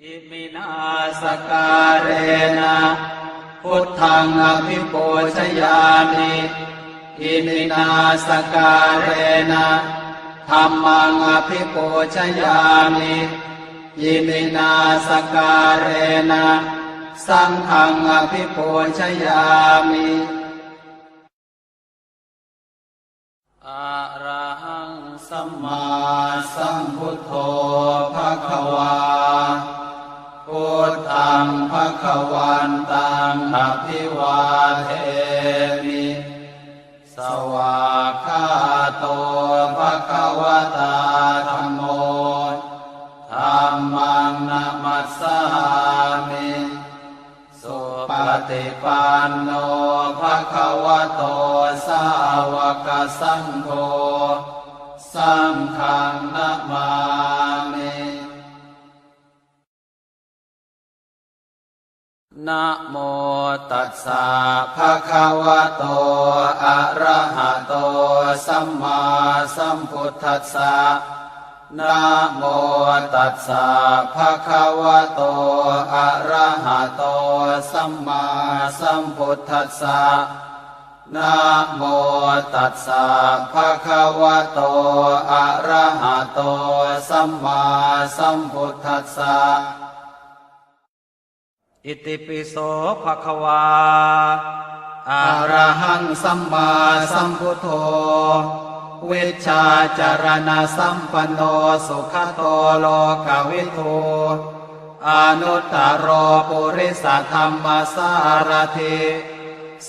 อิมินาสการเรนะพุทธังอภิปูชยามิอิมินาสการเรนะธัมมังอภิปูชยามิอิมินาสการเรนะสังฆังอภิปูชยามิอะระหังสัมมาสัมพุทโธภควาพุทธังภวันตังอภิวาเทมิสวากขาโตภควตาธัมโมธัมมังนะมัสสามิสุปฏิปันโนภควโตสาวกสังโฆสังฆังนะมามินะโมตัสสะภะคะวะโตอะระหะโตสัมมาสัมพุทธัสสะนะโมตัสสะภะคะวะโตอะระหะโตสัมมาสัมพุทธัสสะนะโมตัสสะภะคะวะโตอะระหะโตสัมมาสัมพุทธัสสะอิติปิโสภควาอะระหังสัมมาสัมพุทโธวิชชาจารณะสัมปันโนสุขโตโลกวิทูอนุตตรปุริสธรรมสารถิ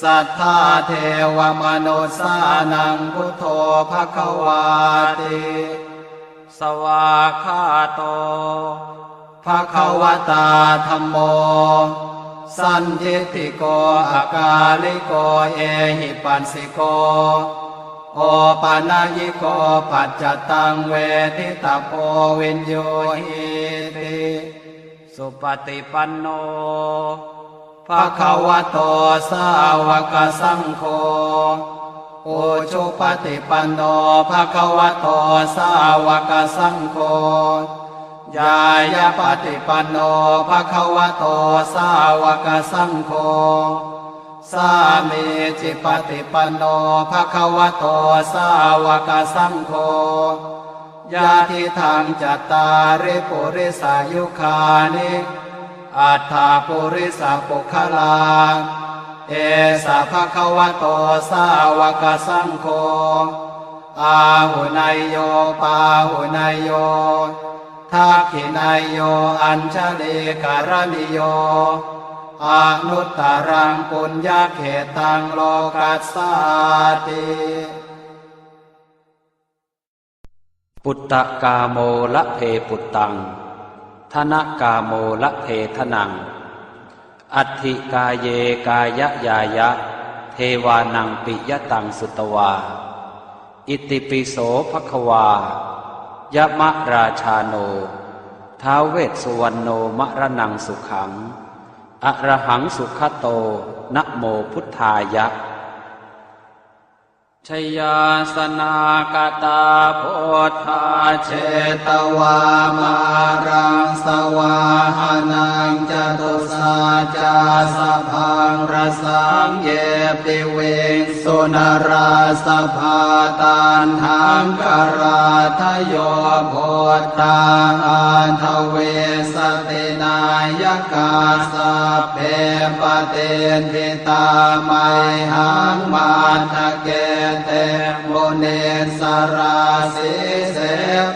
สัทธาเทวมนุสานังพุทโธภควาติสวากขาโตภควตาธัมโมสันยิติโกอากาลิโกเอหิปัสสิโกโอปานายิโกปัจจตังเวทิตาโพวินโยหิติสุปฏิปันโนภควโตสาวกสังโฆอุชุปฏิปันโนภควโตสาวกสังโฆยายาปฏิปันโนภควโตสาวกสังโฆสามีจิปฏิปันโนภควโตสาวกสังโฆญาติทังจัตตาริปุริสายุคานิอัฏฐาปุริสปุคลาเอสะภควโตสาวกสังโฆอาหุนายโยปาหุนายโยทักขินายโยอัญชลีการณิโยอนุตตรังปุญญเขตังโลกัสสาติปุตตะกาโมละเพปุตตังธนกาโมละเพทนังอัตถิกายเยกายยายะเทวานังปิยตังสุตวาอิติปิโสภควายะมะราชาโนท้าวเวสสุวรรณโนมะระนังสุขังอะระหังสุขโตนะโมพุทธายะชยาสนากตาโพธาเชตวามารังสวาหานังจตุสาจาสพังรสังเยปิเวงสุนราสภาตันหังกราทโยโพธาอันทเวสตินายกาสเพปเตนทิตาไมหังมาทะเกเตโมเนสราสิเส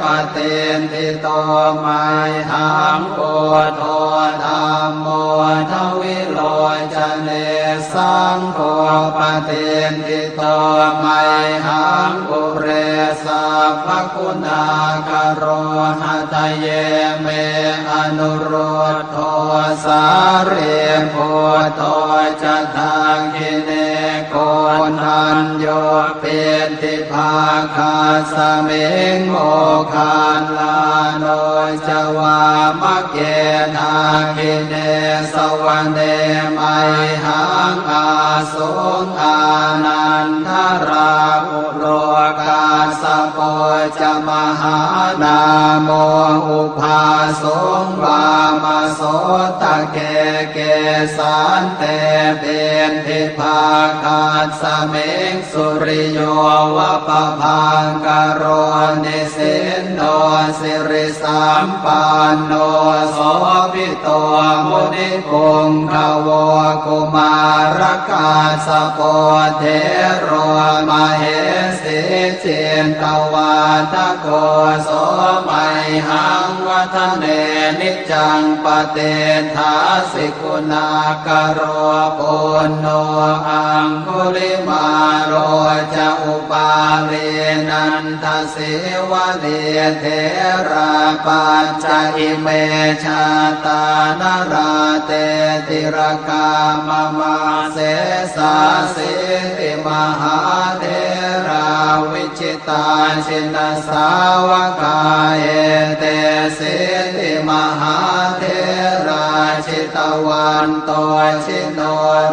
ปเตนทิโตไมหังโพโธธัมโมทวิโลจเนสังโฆปเตนทิโตไมหังปุเรสัพพคุณากโรหะทะเยเมอนุโรธโทสาเรโพโตจะทางกิเนโก ทันโยเป็นทิภาคาสเมงโมคานลาโนจวามะเกนาคิเนสวรรเนไมหังอาสุงอานันทราอุโลกาสโปจมหานาโมอุภาสงวามโสตะเกเกสันเตเป็นทิภาคาสเมงสุริโยวะปะพังกโรนิสินโนสิริสัมปันโนโสภิโตมุนิปุงขโวกุมารกาสโปเทโรมเหสีเจนตวาทโกโสมัยหังวัฒเนนิจังปเตทาสิกุณากโรปุณโนอังคุลิมาโรจะอุปาเลนันทสิวะเลเทราปัญจอิเมชาตานราเตติรกามมาเสสาสิติมหาเทราวิจิตาชินสาวกาเอเตสิติมหาเทราชิตวันโตชิโน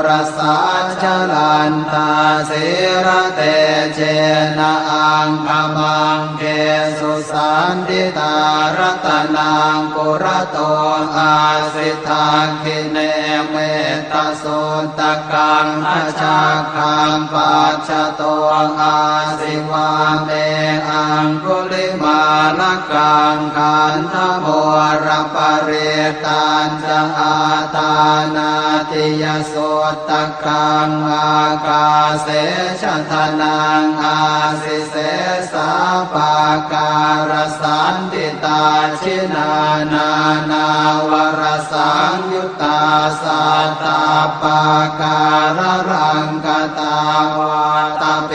รสาชลันตาสิระเตเจนะอังคมังเกสุสันติตารัตนังปุระโตอาสิทาคิเนเมตโสตกังขจาคังปัจจโตอาสิวาเมอังคุลิมาลกังขันธโมรปเรตัญจะอาตานาติยโสตกังอากาเสชทนังอาสิเสสาปาการสันติตาชินานานาวรสังยุตตาสัตตาปาการรังกตาวาตาเป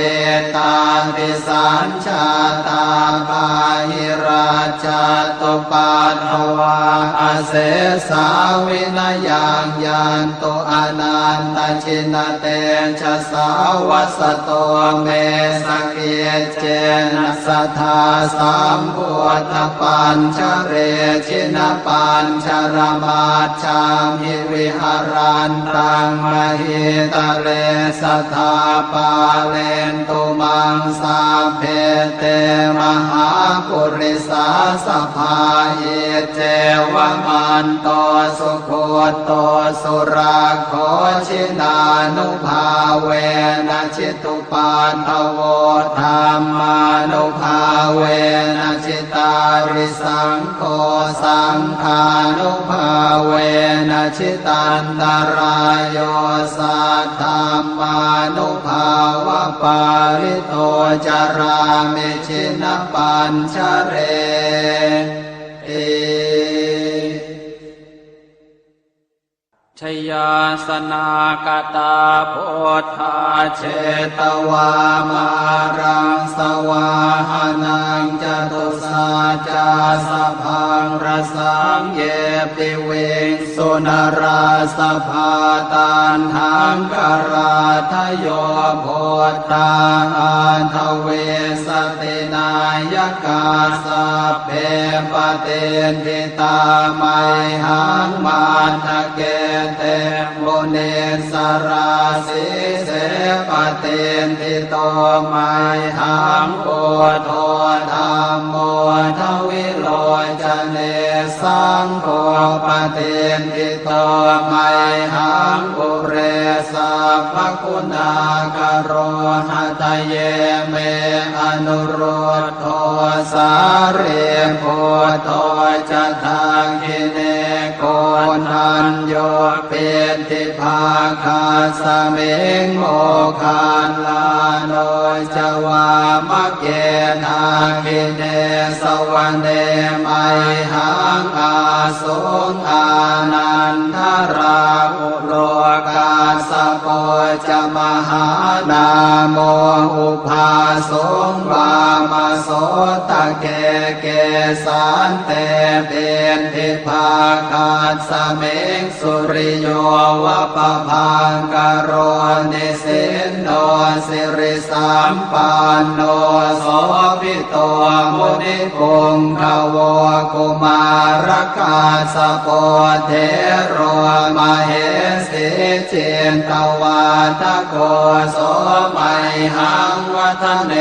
ตาติสัญชาตาปาหิราชตุปัฏฐวาอเสสาวินยังยันตุอนันตชินเตชะสาวัสโตเมสเกเจนะสัทธาสัมพุทธปัญชเรชินปัญชรมาชามิวิหารันตังมหิตะเลสัทธาปาเลนตุมังสาเพเตมหาปุริสาสภาเยเจวมันโตสุโคโตสุราโคชินานุภาเวนะชิตุปันทโวธรรมานุภาเวนะชิตาริสังโฆสังฆานุภาเวนะชิตันตรายโยสัทธามานุภาวะปาริโตจารามิชินปัญชเรชยาสนากตาโพธาเชตวามารังสวาหานังจตุสาจาสพังรสังเยปิเวงสุนราสภาตันหังกราทโยโพธาอันทเวสตินายกาสัพเพปเตนทิตาไมหังมาทะเกเตโมเนสราสิเสปเตนทิโตไมหังโอโทธรรมโมทวิโลจเนสังโฆปเตนทิโตไมหังปุเรสัพพคุณากโรหะตเยเมอนุโรธโทสาเรโพโตจะทาคิเนโกนันโยเป็นทิภาคาสเมงโมคานลาโนจวามะเกนาคิเนสวรรเนไมหังอาสุงอานันทราอุโลกา สะโพจะมหานาโมอุปาสงวามโสตะเกเกสันเตเป็นทิภาคาสเมงสุริโยวะปะพังกโรนิสินโนสิริสัมปันโนโสภิโตมุนิปุงขโวกุมารกาสะโพเทโรมเหสีเจนตวาทโกโสมัยหังวัฒเน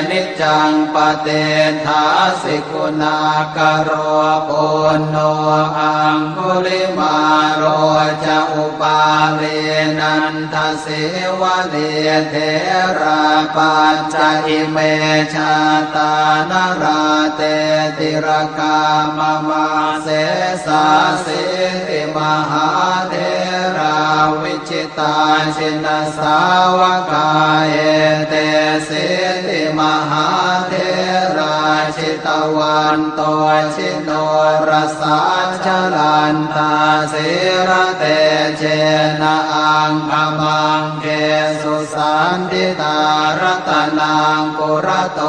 นิจังปเตทาสิกุณากโรปุณโนอังคุลิมาโรจะอุปาเลนันทสิวะเลเทราปัญจอิเมชาตานราเตติรกามมาเสสาสิติมหาเทราวิจิตาชินสาวกาเอเตสิติมหาเทราชิตวันโตชิโนรสาชลันตาสิระเตเจนะอังคมังเกสุสันติตารตนังปุระโต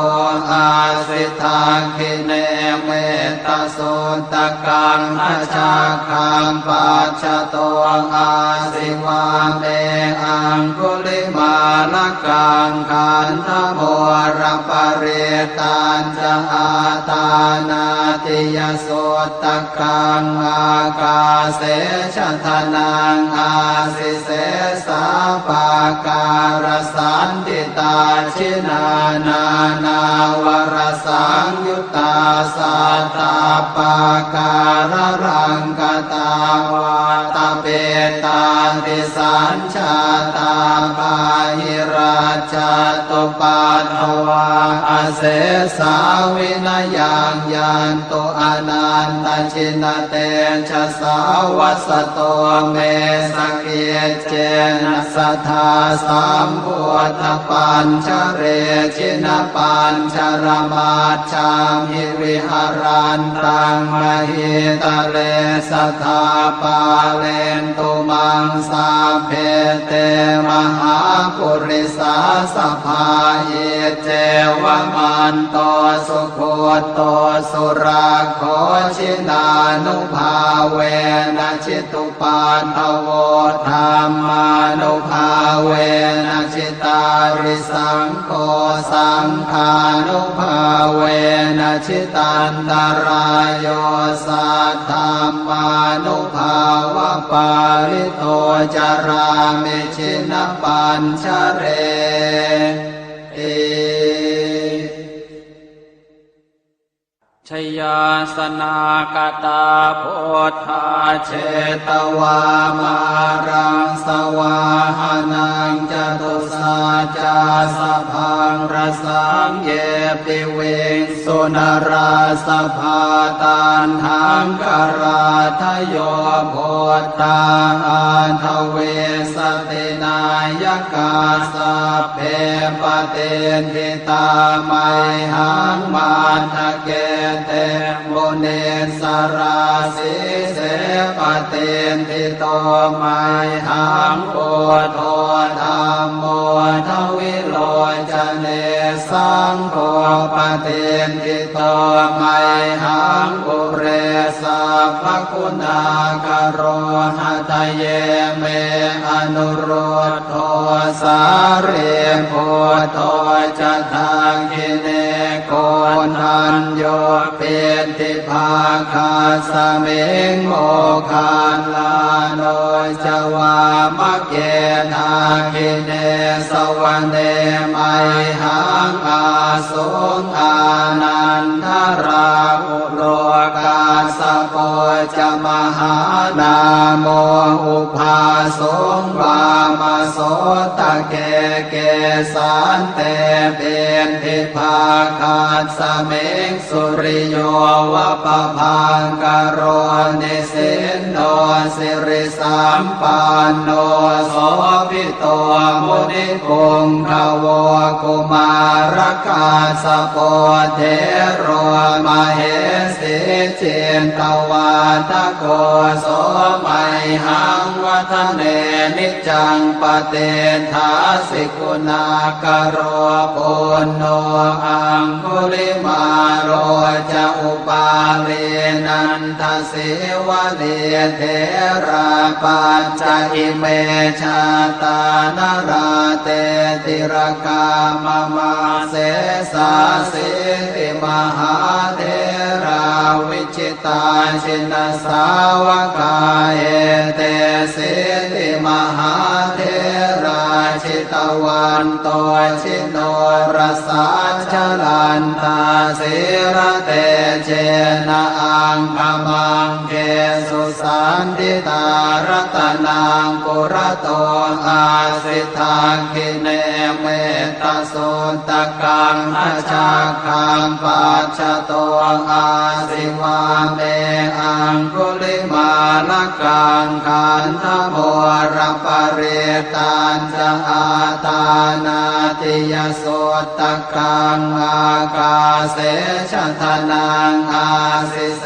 อาสิทาคิเนเมตโสตกังอชาคังปัจจโตอาสิวาเมอังคุลิมาลกังขันธโมรปริตันจะอาตานาติยโสตกังอากาเสชะทนังอาสิเสสาปาการสันติตาชินานานาวรสังยุตตาสัตตาปาการรังกตาวาตเปตาติสัญชาตาปาหิราชตุปัฏฐวาอาเสสาวินยังยันตุอนันตชินเตชะสาวัสโตเมสเกเจนะสัทธาสัมพุทธปัญชเรชินปัญชรมาชามิวิหารันตังมหิตะเลสัทธาปาเลนตุมังสาเพเตมหาปุริสาสภาเยเจวมันโตสุโคโตสุราโคชินานุภาเวนะชิตุปันทโวธรรมานุภาเวนะชิตาริสังโฆสังฆานุภาเวนะชิตันตรายโยสัทธามานุภาวะปาริโตจารามิชินปัญชเรเอชยาสนากตาโพธาเชตวามารังสวาหานังจตุสาจาสพังรสังเยปิเวงสุนราสภาตันหังกราทโยโพธาอันทเวสตินายกาสัพเพปเตนทิตาไมหังมาทะเกเตโมเนสราสิเสปเตนทิโตไมหังโพโทธรรมโมทวิโลจเนสังโฆปเตนทิโตไมหังปุเรสัพพคุณากโรหะทะเยเมอนุโรธโทสาเรโพโทจะทังคิเนโกนันโยเป็นทิภาคาสเมงโมคาลาโนจวามะเกนาคิเนสวรรเนไมหังอาสุงอานันทราอุโลกาสโปจะมหานาโมอุภาสงวามโสตะเกเกสันเตเป็นทิภาคาสเมงสุริโยวะปะพังกโรนิสินโนสิริสัมปันโนโสภิโตมุนิปุงขโวกุมารกาสะโพเทโรมเหสีเจน นตวาทโกโสไมหังวัฒเนนิจังปเตทาสิกุณากโรปุณโนอังคุลิมาโรจะอุปาเลนันทสิวะเลเทระปัจจอิเมชาตานราเตติรกามมาเสสาสิติมหาเทราวิจิตาชินสาวกาเอเตสิติมหาเทราชิตวันโตชิโนรสาชลันตาสิระเตเจนะอังคมังเกสุสันติตารตนังปุระโตอาสิทาคิเนเมตสุตกังอาชาคังปัจจโตอาสิวาเมอังคุลิมาลกังขันธโมรปเรตันจะอาตานาติยสุตกังอากาเสชทนังอาสิเส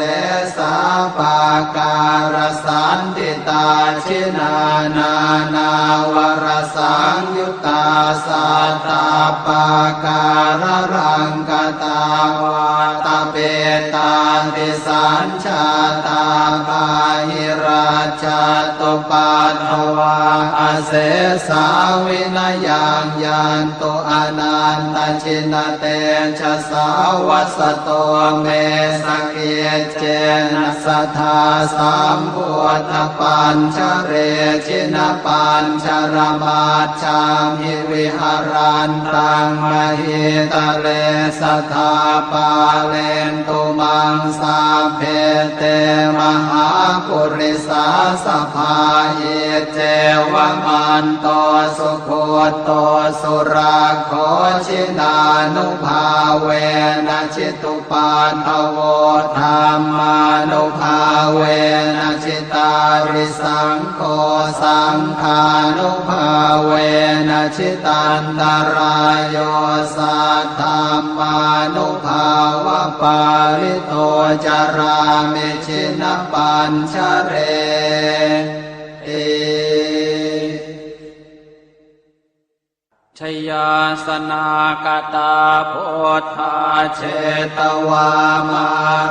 สาปาการสันติตาชินานานาวรสังยุตตาสัตตาปาการรังกตาวาตาเปตาติสัญชาตาภาหิราชตุปัฏฐวาอาเสสาวินยังยันตุอนันตชินเตชะสาวัสโตเมสเกเจนะสัทธาสัมพุทธปัญชเรชินปัญชรมาชามิวิหารันตังมหิตะเลสัทธาปาเลนตุมังสาเพเตมหาปุริสาสภาเยเจวมันโตสุโคโตสุราโคชินานุภาเวนะชิตุปัฏฐโวธรรมานุภาเวนะชิตาริสังโฆสังฆานุภาเวนะชิตันตรายโยสัทธัมมานุภาวะปาริโตจารามิชินปัญชเรชยาสนากตาโพธาเชตวามา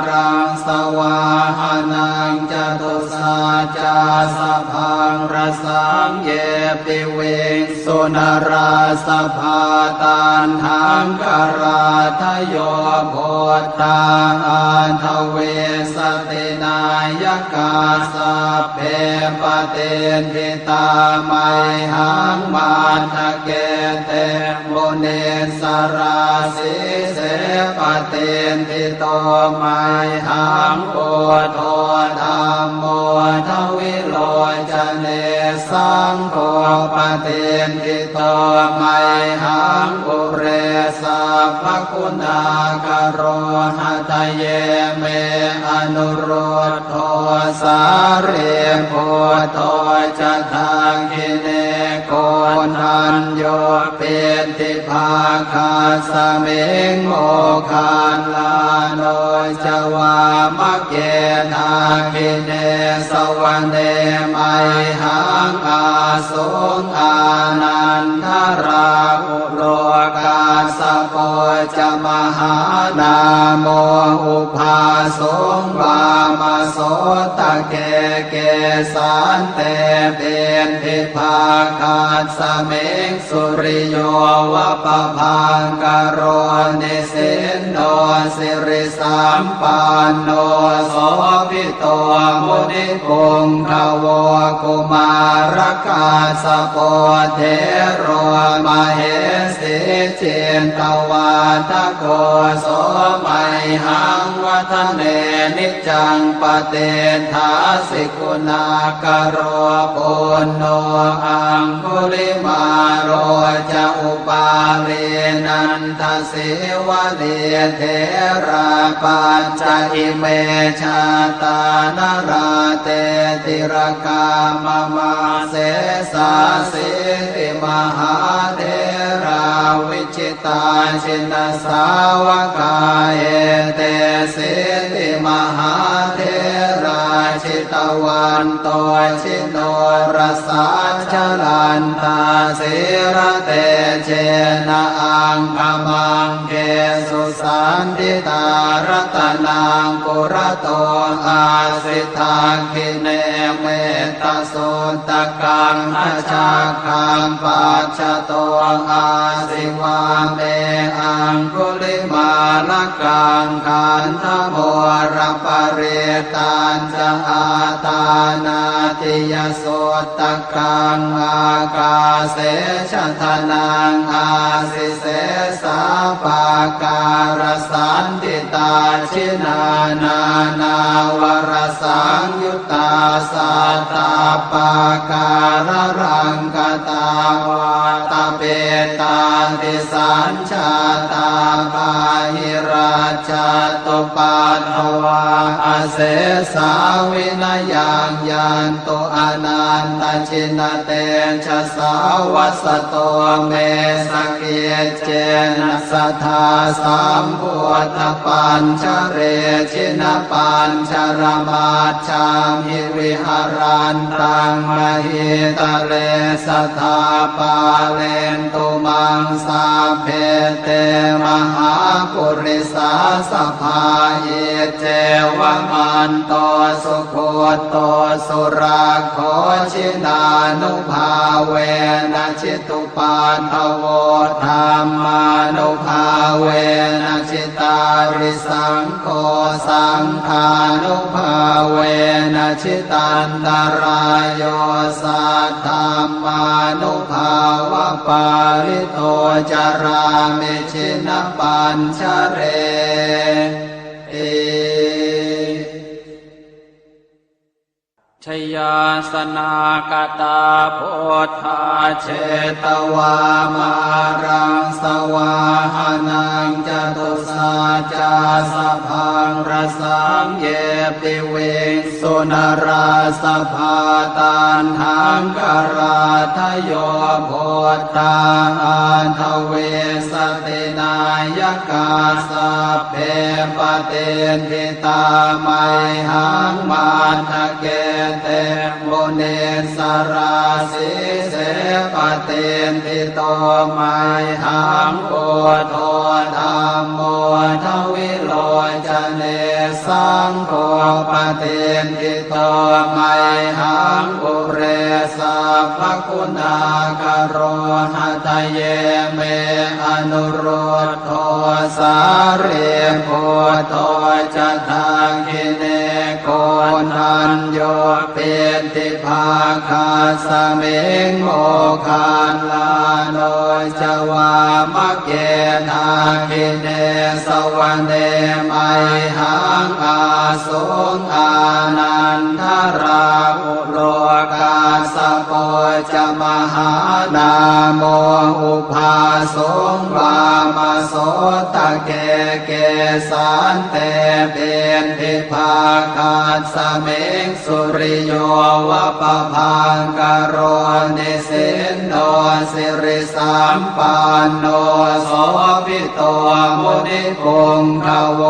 รังสวาหานังจตุสาจาสพังรสังเยปิเวงสุนราสภาตันทังกราทโยโพธาอันทเวสตินายกาสัพเพปเตนทิตาไมหังมาทะเกเตโมเนสราสิเสปเตนทิโตไมหังโอโทธรรมโมทวิโลจเนสังโฆปเตนทิโตไมหังอุเรสัพพคุณากโรหะทะเยเมอนุโรธโทสาเรโพโตจะทางกิเนโกนันโยเป็นทิภาคาสเมงโมคานลาโนจวามะเกนาคิเนสวรรเนไมหังอาสุงอานันทราอุโลกาสโปจะมหานาโมอุภาสงวามโสตะเกเกสันเตเป็นทิภาคาสเมงสุริโยวะปะพังกโรนิสินโนสิริสัมปันโนโสภิโตมุนิปุงขโวกุมารกาสโปเทโรมเหสิเจนตวาทโกโสไมหังวัฒเนนิจังปเตทาสิกุณากโรปุณโนอังคุลิมาโรจะอุปาเลนันทสิวะเลเทระปัจจอิเมชาตานราเตติรกามมาเสสาสิติมหาเทรา วิจิตาชินสาวกาเอเตสิติมหาเทราชิตวันโตชิโนรสาชลันตาสิระเตเชนะอังคมังเกสุสันติตารัตนังปุระโตอาสิทาคิเนเมตโสตกังอชาคังปัจจโตอาสิวาเมอังคุลิมาลกังขันธโมรปริตันจะอาตานาติยโสตกังอากาเสชทนังอาสิเสสาปาการสันติตาชินานา นาวรสังยุตตาสัตตาปาการรังกตาวาตาเปตาติสัญชาตาบาหิราชตุปัฏฐวาอาเสสาวินยังยันตุอนันตชินเตชะสาวัสโตเมสเกเจนะสัทธาสัมพุทธปัญชเรชินปัญชรมาชามิวิหารันตังมหิตะเลสัทธาปาเลนตุมังสาเพเตมหาปุริสาสภาเยเจวมันโตสุโคโตสุราโคชินานุภาเวนะชิตุปัฏฐโวธรรมานุภาเวนะชิตาริสังโฆสังฆานุภาเวนะชิตันตรายโยสัทธัมมานุภาวะปาริโตจารามิชินปัญชเรชยาสนากตาโพธาเชตวามารังสวาหานังจตุสาจาสพังรสังเยปิเวงสุนราสภาตันหังกราทโยโพธาอันทเวสตินายกาสัพเพปเตนทิตาไมหังมาทะเกเตโมเนสราสิเสปเตนทิโตไมหังโอโทธรรมโมทวิโลจเนสังโฆปเตนทิโตไมหังอุเรสัพพคุณากโรหะทะเยเมอนุโรธโทสาเรโพโตจะทางคิเนโกนันโยเป็นติภาคาสเมงโมคานลาโนจวามะเกทาคิเนสวรรเนไมหังอาสุงอานันทราอุโลกาสโปจะมหานาโมอุภาสงวามโสตะเกเกสันเตเป็นทิภาคาสเมงสุริโยวะปะพังกโรนิสินโนสิริสัมปันโนโสภิโตมุนิปุงขโว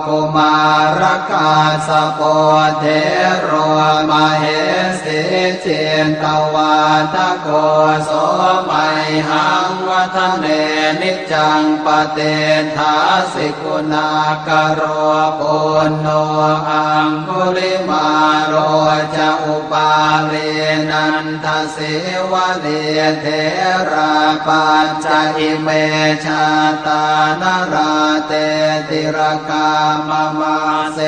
กุมารกาสโปเทโรมเหสิเจนตวาทโกโสไมหังวัฒเนนิจังปเตถาสิกุณากโรปุณโนอังคุลิมาโรจะอุปาเลนันทสิวะเลเทราปัญจอิเมชาตานราเตติรกามมาเส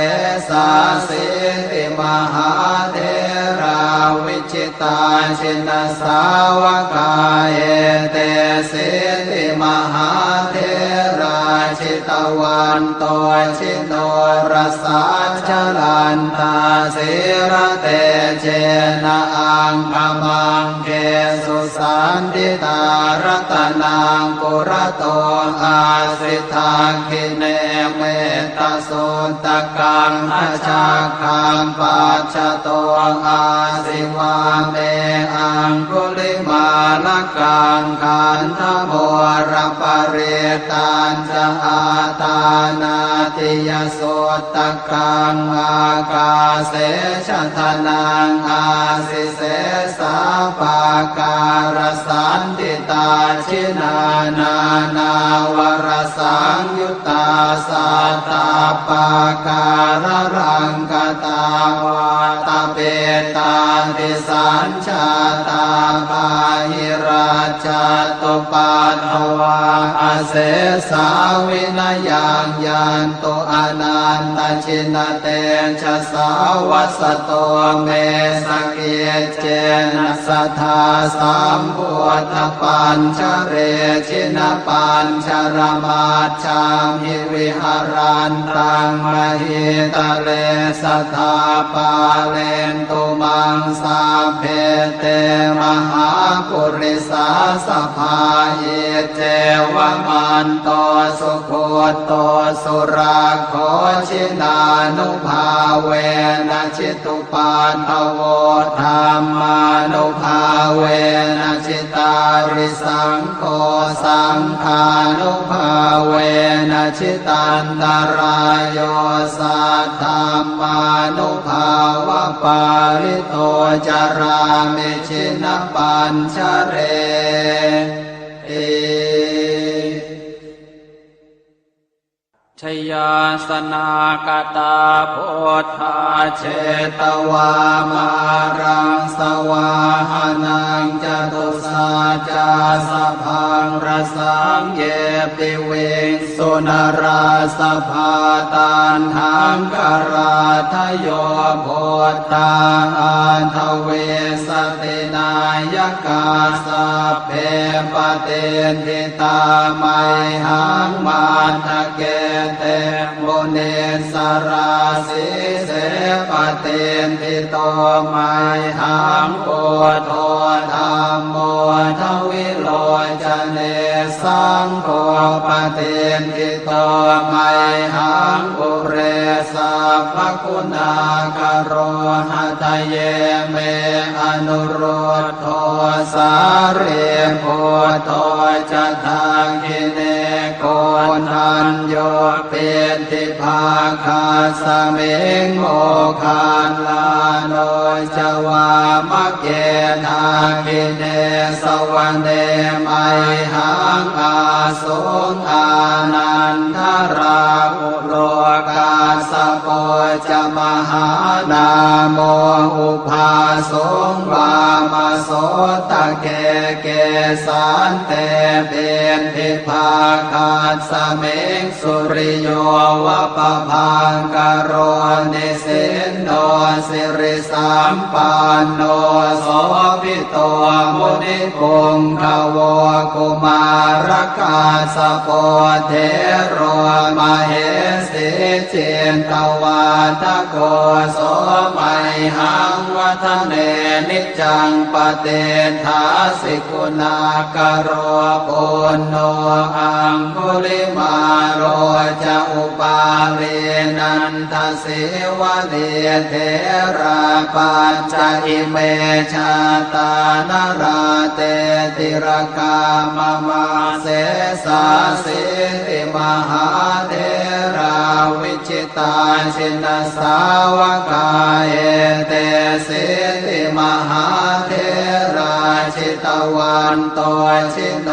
สาสิติมหาเทราวิจิตาชินสาวกาเอเตสิติมหาเทราชิตวันโตชิโนรสาชลันตาสิระเตเจนะอังคมังเก สุสันติตารัตนังปุระโตอาสิทาคิเนเมตตาสุตตะกังอาชาคังปัจจโตอาสิวาเมอังคุลิมาลกังขันธโมรปริตันจะอาตานาติยสุตตะกังอากาเสชะทนังอาสิเสสาปาการสันติตาชินานานาวรสังยุตตาสัตตาปาการรังกตาวาตาเปตาติสัญชาตาปาหิราชตุปัฏฐวาอาเสสาวินยังยันโตอนันตชินเตชะสาวัสโตเมสเกเจนะสัทธาสัมพุทธปัญชเรชินปัญชรมาชามิวิหารันตังมหิตะเลสัทธาปาเลนตุมังสาเพเตมหาปุริสาสภาเยเจวมันโตสุโคโตสุราโคชินานุภาเวนะชิตุปันทโวธรรมานุภาเวนะชิตาริสังโฆสังฆานุภาเวนะชิตันตรายโยสัทธรรมานุภาวะปาริโตจารามิชินปัญชเรชยาสนากตาโพธาเชตวามารังสวาหานังจตุสาจาสพังรสังเยปิเวสุนราสภาตันหังกราทโยโพธาอันทเวสตินายกาสัพเพปเตนทิตาไมหังมาทะเกเตโมเนสราสิเสปเตนทิโตไมหังโพโทธรรมโมทวิโลจเนสังโฆปเตนทิโตไมหังปุเรสัพพคุณากโรหะทะเยเมอนุโรธโทสาเรโพโทจะทาคิเนโกนัญโยเปติภาคาสเมงโมคานลาโนจวามะเกทาคิเนสวรรเนไมหังอาสุงอานันทราอุโลกาสโปจะมหานาโมอุภาสงวามโสตะเกเกสันเตเปนทิภาคาสเมงสุริโยวะปะพังกโรนิสินโนสิริสัมปันโนโสภิโตมุนิปุงขโวกุมารกาสโปเทโรมเหสิเจนตวาทโกโสมัยหังวัฒเนนิจังปเตทาสิกุณากโรปุณโนอังคุลิมาโรจะอุปาเลนันทสิวะเลเทราปัญจอิเมชาตานราเตติรกามมาเสสาสิติมหาเทราวิจิตาชินสาวกาเอเตสิติมหาเทราชิตวันโตชิโน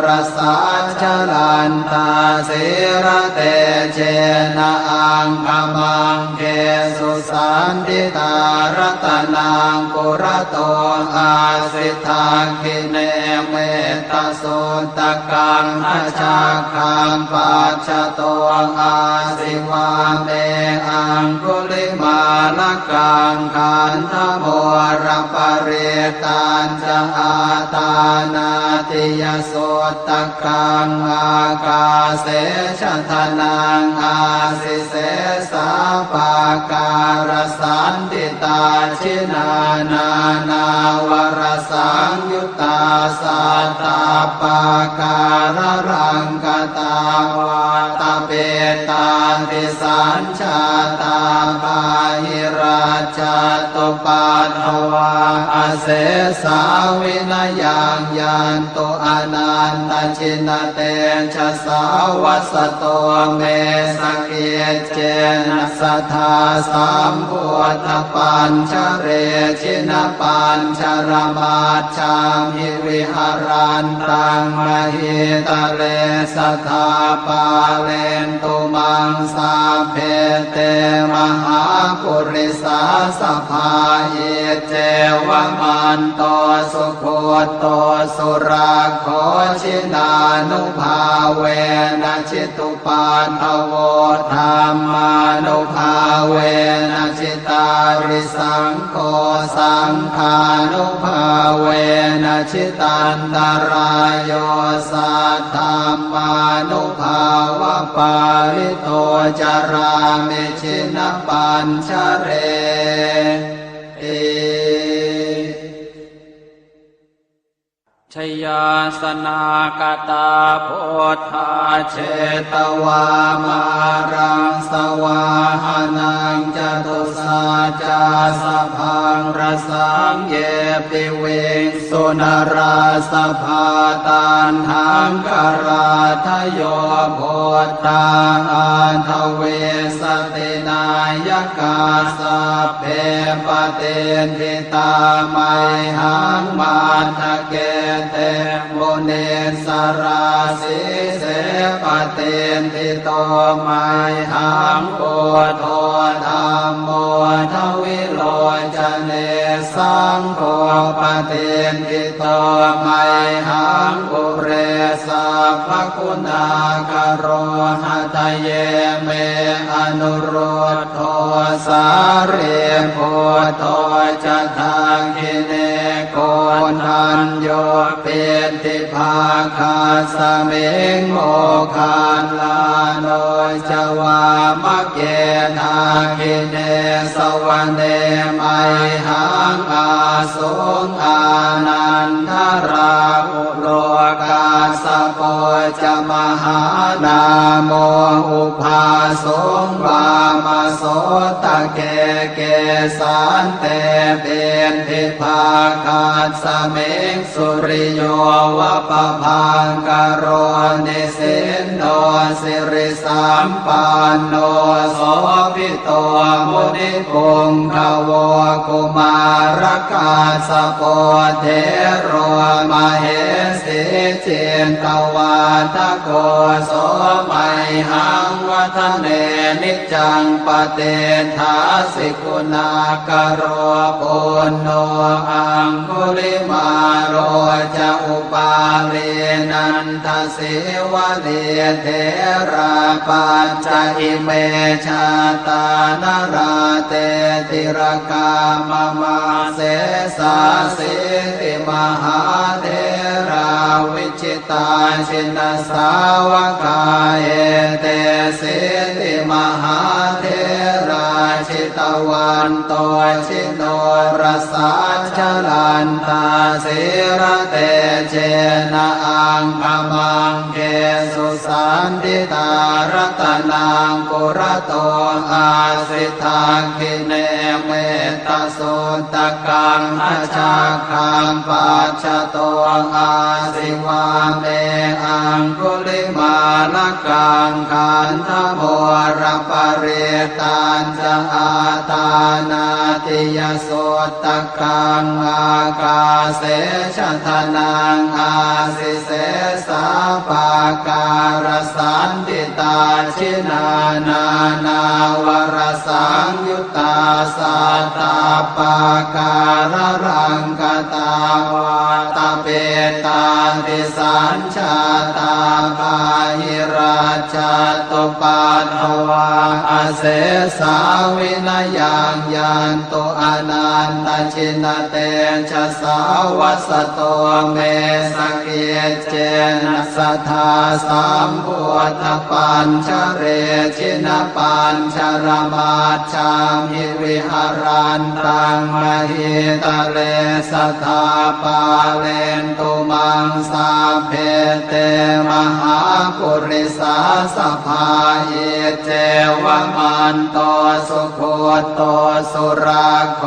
รสาชลันตาสิระเตเจนะอังคมังเกสุสันติตารัตนังปุระโตอาสิทาคิเนเมตตาสุตตะกังอาชาคังปัจจโตอาสิวาเมอังคุลิมาลกังขันธโมรปริตันจะอ อาตานาติยโสตกังอากาเสชะทนังอาสิเสสาปาการสันติตาชินานานาวรสังยุตตาสัตตาปาการรังกตาวาตาเปตาติสัญชาตาปาหิราชตุปัฏฐวาอเสสาวินยังยันตุอนันตชินเตชะสาวัสโตเมสเกเจนะสัทธาสัมพุทธปัญชเรชินปัญชรมาชามิวิหารันตังมหิตะเลสัทธาปาเลนตุมังสาเพเตมหาปุริสาสภาเยเจวมันโตสุโคโตสุราโคชินานุภาเวนะชิตุปัฏฐโวธรรมานุภาเวนะชิตาริสังโฆสังฆานุภาเวนะชิตันตรายโยสัทธามานุภาวะปาริโตจารามิชินปัญชเรชยาสนากตาโพธาเชตวามารังสวาหานังจตุสาจาสพังรสังเยปิเวงสุนราสภาตันหังกราทโยโพธาอันทเวสตินายกาสัพเพปเตนทิตาไมหังมาทะเกเตโมเนสราสิเสปเตนทิโตไมหังโพโทธรรมโมทวิโลจเนสังโฆปเตนทิโตไมหังปุเรสัพพคุณากโรหะทะเยเมอนุโรธโทสาเรโพโตจะทางกิเนโกนันโยเปติภาคาสเมงโมคานลาโนจวามะเกนาคิเนสวรรเนไมหังอาสุงอานันทราอุโลกาสโปจมหานาโมอุภาสุงวามโสตะเกเกสันเตเบนทิภาคาสเมงสุริโยวะปะพังกโรนิสินโนสิริสัมปันโนโสภิโตมุนิปุงขโวกุมารกาสโปเทโรมเหสิเจนตวาทโกโสไมหังวัฒเนนิจังปเตทาสิกุณากโรปุณโนอังคุลิมาโรจะอุปาเรนันทสิวะเดเทราปัญจอิเมชาตานราเตติรกามมาเสสาสิติมหาเทราวิชิตาชินสาวกาเอเตสิติมหาเทราชิตวันโตชิโนรสาชลันตาสิระเตเจนะอังคมังเกสุสันติตารัตนังปุระโตอาสิทาคิเนเมตโสตกังอชาคังปัจจโตอาสิวาเมอังคุลิมาลกังขันธโมรปเรตันจะอาตานาติยโสตกังอากาเสชะทนังอาสิเสสาปาการสันติตาชินานานาวรสังยุตตาสัตตาปาการรังกตาวาตาเปตาติสัญชาตาปาหิราช จัตตุปาทวาอาเสสาวินายังยันตุอนันตชินเตชะสาวัสโตเมสเกเจนะสัทธาสัมพุทธปัญชเรชินปัญชรมาชามิวิหารันตังมหิตะเลสัทธาปาเลนตุมังสาเพเตมหาปุริสาสภาเอเจวมันโตสุโคโตสุราโค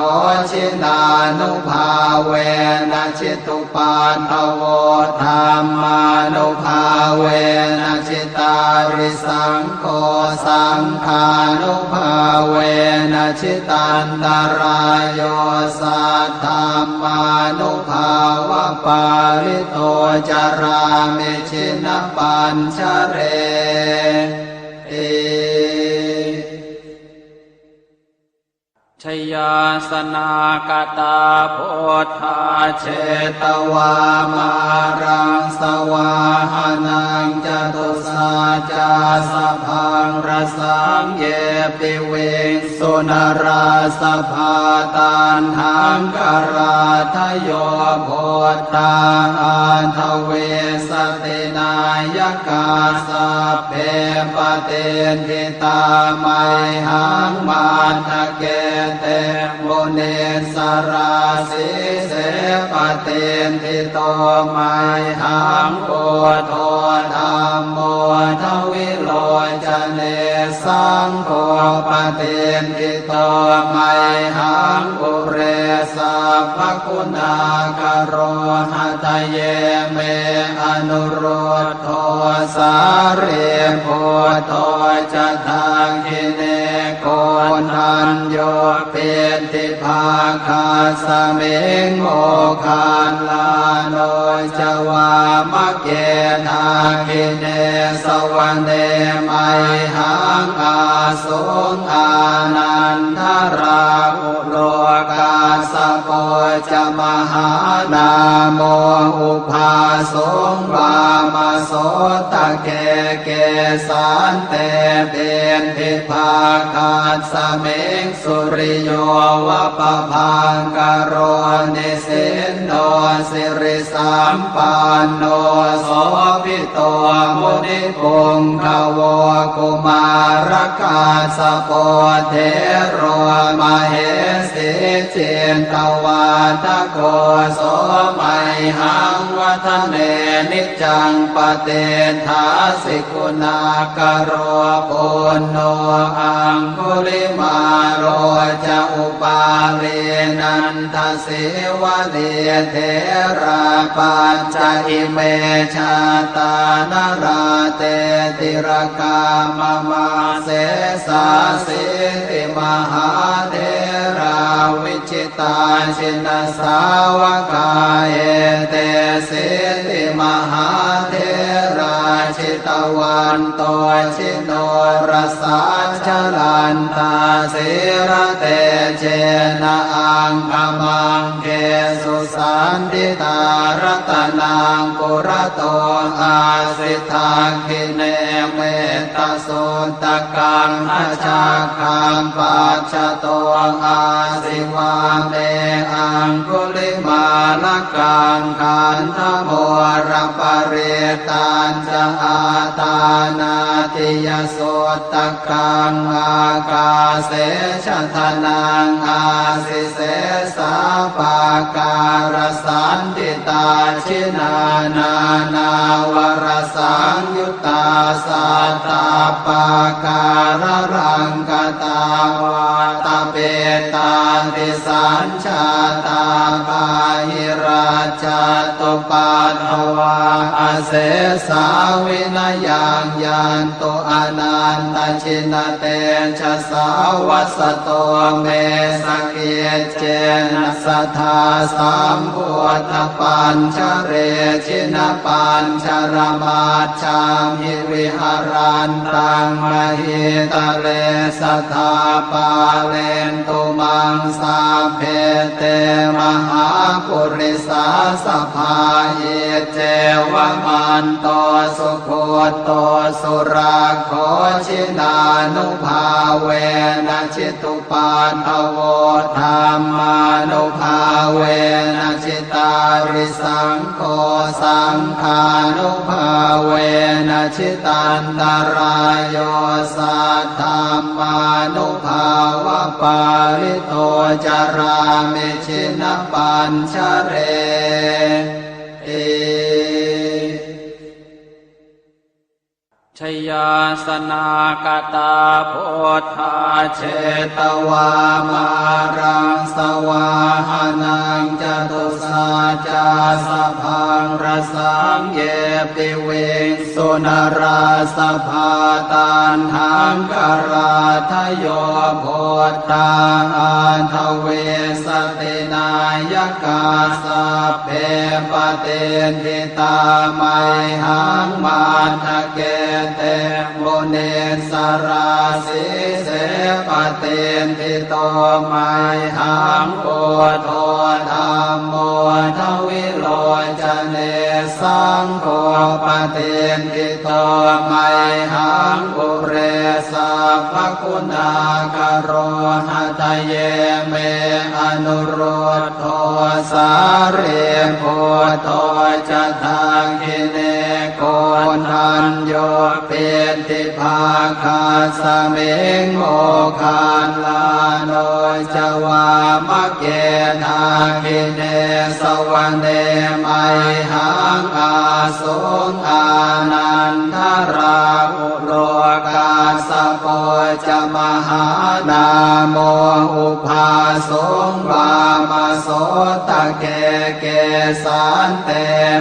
ชินานุภาเวนะชิตุปาทโวธรรมานุภาเวนะชิตาริสังโฆสังฆานุภาเวนะชิตันตรายโยสัทธามานุภาวะปาริโตจารามิชินปัญชเรเอชยาสนากตาโพธาเชตวามารังสวาหานังจตุสาจาสพังรสังเยปิเวสุนราสภาตันหังกราทโยโพธาอันทเวสตินายกาสเพปเตนทิตาไมหังมาทะเกเตโมเนสราสิเสปเตนทิโตไมหังโพโทธัมโมทวิโลจเนสังโฆปเตนทิโตไมหังปุเรสัพพคุณากโรหะทะเยเมอนุโรธโทสาเรโพโทจะทังคิเนโกนันโยเปติภาคาสเมงโมคานลาโนจวามะเกนาคิเนสวรรเนไมหังอาสุงอานันทราอุโลกาสโปจะมหานาโมอุภาสงวามโสตะเกเกสันเตเบนทิภาคาสเมงสุริโยวะปะพังกโรนิสินโนสิริสัมปันโนโสภิโตมุนิปุงขโวกุมารกาสโปเทโรมเหสิเจนตวาทโกโสมัยหังวัฒเนนิจังปเตทาสิกุณากโรปุณโนอังคุลิมาโรจะอุปาเลนันทสิวะเดเทราปัญจอิเมชาตานราเตติรกามมาเสสาสิติมหาเทราวิจิตาชินสาวกาเอเตสิติมหาเทราชิตวันโตชิโนรสาชลันตาสิระเตเจนะอังคมังเกสุสันติตารัตนังปุระโตอาสิทาคิเนเมตตาสุตกังอาชาคังปัจจโตอาสิวาเมอังคุลิมาลกังขันธโมรปเรตัญจะอาตานาติยสุตกังอากาเสชะทนังอาสิเสสาปาการสันติตาชินานานาวรสังยุตตาสัตตาปาการรังกตาวาตาเปตาติสัญชาตาปาหิราชตุปาทวาอาเสสาวินายังยันตุอนันตชินเตชะสาวัสโตเมสเกเจนะสัทธาสัมพุทธปัญชเรชินปัญชรมาชามิวิหารันตังมหิตะเลสัทธาปาเลนตุมังสาเพเตมหา ปุริสาสภาเอเจวมันโตสุโคโตสุราโคชินานุภาเวนะชิตุปาทโวธรรมานุภาเวนะชิตาริสังโฆสังฆานุภาเวนะชิตันตรายโยสัทธามานุภาวะปาริโตจารามิชินปัญชเรชยาสนากตาโพธาเชตวามารังสวาหานังจตุสาจาสพังรสังเยปิเวงสุนราสภาตันหังกราทโยโพธาอันทเวสตินายกาสัพเพปเตนทิตาไมหังมาทะเกเตโมเนสราสิเสปเตนทิโตไมหังโอโทธรรมโมทวิโลจเนสังโฆปเตนทิโตไมหังอุเรสัพพคุณากโรหะทะเยเมอนุโรธโทสาเรโพโตจะทาคิเนโกทันโยเป็นทิภาคาสเมงโมคานลาโนจวามะเกทาคิเนสวรรเนไมหังอาสุงอานันทราอุโลกาสโปจะมหานาโมอุภาสงวามโสตะเกเกสันเต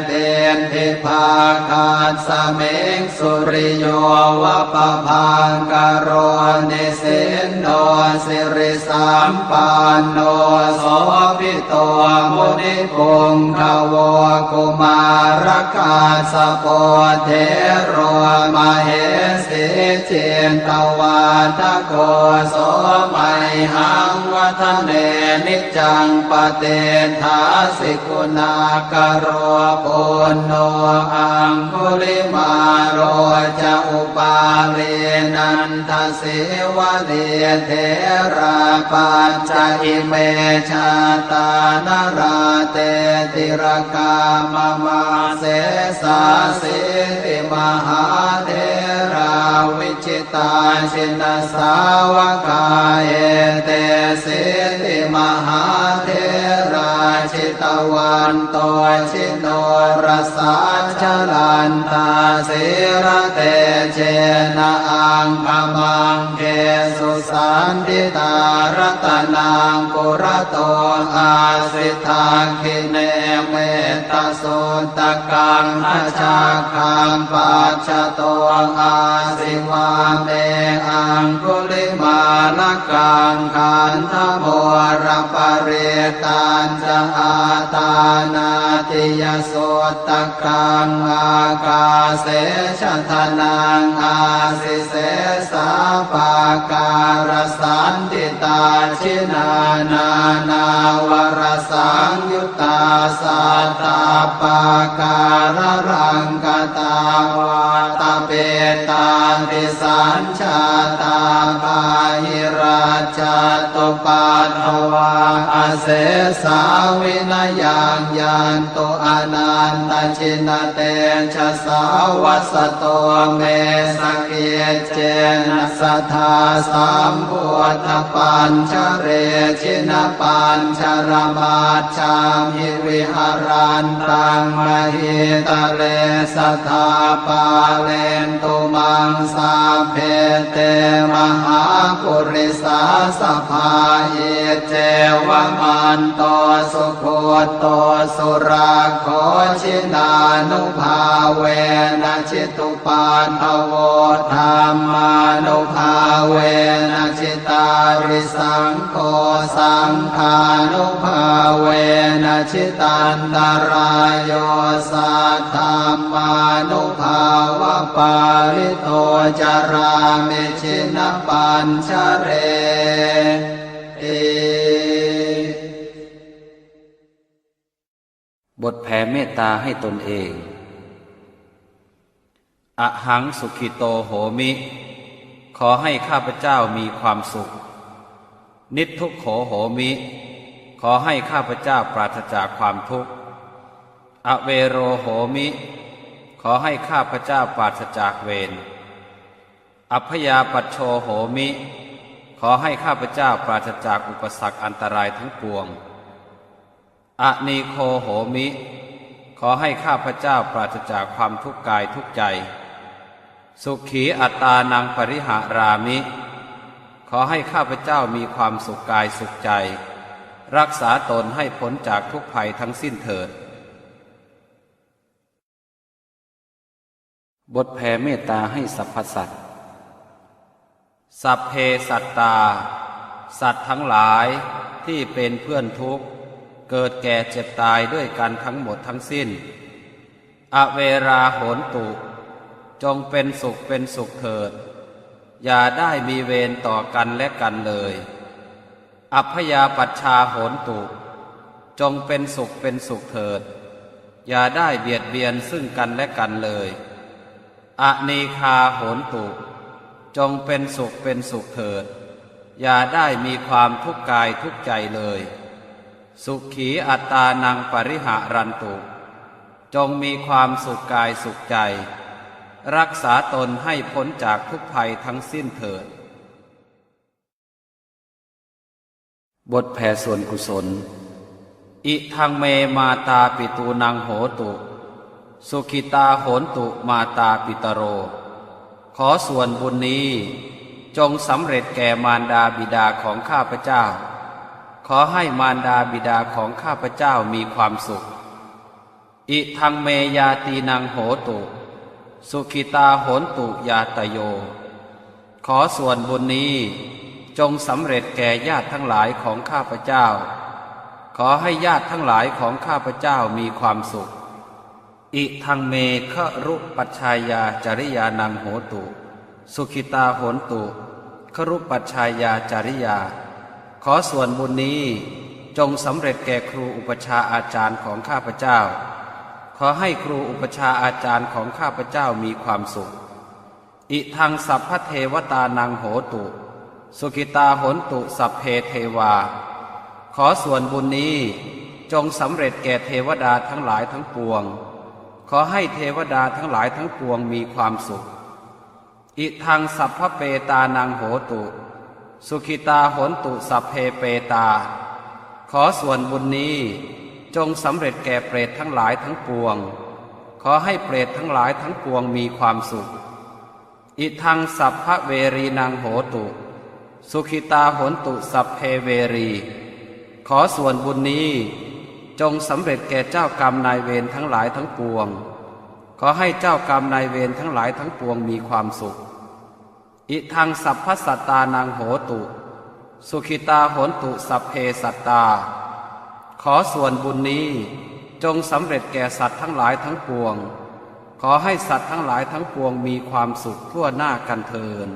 เป็นทิภาคาสเมงสุริโยวะปะพังกโรนิสินโนสิริสัมปันโนโสภิโตมุนิปุงขโวกุมารกาสโปเทโรมเหสีเจนตวาทโกโสมัยหังวัฒเนนิจังปเตทาสิกุณากโรปุณโนอังคุลิมาโรจะอุปาเรนันทเสวะเดเทราปัญจอิเมชาตานราเตติรกามมาเสสาสิติมหาเทราวิจิตาชินสาวกาเอเตสิติมหาเทราชิตวันโตชิโนรสาชลันตาสิระเตเจนะอังคมังเกสุสันติตารัตนังปุระโตอาสิทาคิเนเมตโสตกังอาชาคังปัจจโตอาสิวาเมอังคุลิมาลกังขันธโมรปเรตันจะอาตานาติยโสตกังอากาเสชทนังอาสิเสสาปาการสันติตาชินานานาวรสังยุตตาสัตตาปาการรังกตาวาตาเปตาติสัญชาตาภาหิราชตุปัฏฐวาอาเสสาวินยังยันตุอนันตชินเตชะสาวัสโตเมสเกเจนะสัทธาสัมพุทธปัญชเรชินปัญชรมาชามหิวิหารันตังมหิตะเลสัทธาปาเลนตุมังสาเพเตมหาปุริสาสภาเยเจวมันโตสุโคโตสุราโคชินานุภาเวนะชิตุปาทโวธรรมานุภาเวนะชิตาริสังโฆสังฆานุภาเวนะชิตันตรายโยสัทธามานุภาวะปาริโตจารามิชินปัญชเร บทแผ่เมตตาให้ตนเองอหังสุขิโตโหมิขอให้ข้าพเจ้ามีความสุขนิททุกโขโหมิขอให้ข้าพเจ้าปราศจากความทุกข์อเวโรโหมิขอให้ข้าพเจ้าปราศจากเวรอัพยาปัชโชโหมิขอให้ข้าพเจ้าปราศจากอุปสรรคอันตรายทั้งปวงอนีโคโหมิขอให้ข้าพเจ้าปราศจากความทุกข์กายทุกใจสุขีอัตตานังปริหารามิขอให้ข้าพเจ้ามีความสุขกายสุขใจรักษาตนให้พ้นจากทุกภัยทั้งสิ้นเถิดบทแผ่เมตตาให้สรรพสัตว์สัพเพสัตตาสัตว์ทั้งหลายที่เป็นเพื่อนทุกข์เกิดแก่เจ็บตายด้วยกันทั้งหมดทั้งสิ้นอเวราโหนตุจงเป็นสุขเถิดอย่าได้มีเวรต่อกันและกันเลยอัพยาปัชชาโหนตุจงเป็นสุขเถิดอย่าได้เบียดเบียนซึ่งกันและกันเลยอนีคาโหนตุจงเป็นสุขเถิดอย่าได้มีความทุกข์กายทุกข์ใจเลยสุขีอัตตานังปริหารันตุจงมีความสุขกายสุขใจรักษาตนให้พ้นจากทุกภัยทั้งสิ้นเถิดบทแผ่ส่วนกุศลอิทังเมมาตาปิตูนังโหตุสุขิตาโหนตุมาตาปิตโรขอส่วนบุญนี้จงสำเร็จแก่มารดาบิดาของข้าพเจ้าขอให้มารดาบิดาของข้าพเจ้ามีความสุขอิทังเมยาตีนังโหตุสุขิตาโหนตุยาตโยขอส่วนบุญนี้จงสำเร็จแก่ญาติทั้งหลายของข้าพเจ้าขอให้ญาติทั้งหลายของข้าพเจ้ามีความสุขอิทังเมฆรุปัชชายาจริยานังโหตุสุขิตาโหนตุฆรุปัชชายาจริยาขอส่วนบุญนี้จงสำเร็จแก่ครูอุปชาอาจารย์ของข้าพเจ้าขอให้ครูอุปชาอาจารย์ของข้าพเจ้ามีความสุขอิทังสัพพเทวตานังโหตุสุขิตาโหนตุสัพเพเทวาขอส่วนบุญนี้จงสำเร็จแก่เทวดาทั้งหลายทั้งปวงขอให้เทวดาทั้งหลายทั้งปวงมีความสุขอิทังสัพพเปตานังโหตุสุขิตาโหนตุสัพเพเปตาขอส่วนบุญนี้จงสำเร็จแก่เปรตทั้งหลายทั้งปวงขอให้เปรตทั้งหลายทั้งปวงมีความสุขอิทังสัพพเวรีนังโหตุสุขิตาโหนตุสัพเพเวรีขอส่วนบุญนี้จงสำเร็จแก่เจ้ากรรมนายเวรทั้งหลายทั้งปวงขอให้เจ้ากรรมนายเวรทั้งหลายทั้งปวงมีความสุขอิทังสัพพสัตตานังโหตุสุขิตาโหนตุสัพเพสัตตาขอส่วนบุญนี้จงสำเร็จแก่สัตว์ทั้งหลายทั้งปวงขอให้สัตว์ทั้งหลายทั้งปวงมีความสุขทั่วหน้ากันเทิน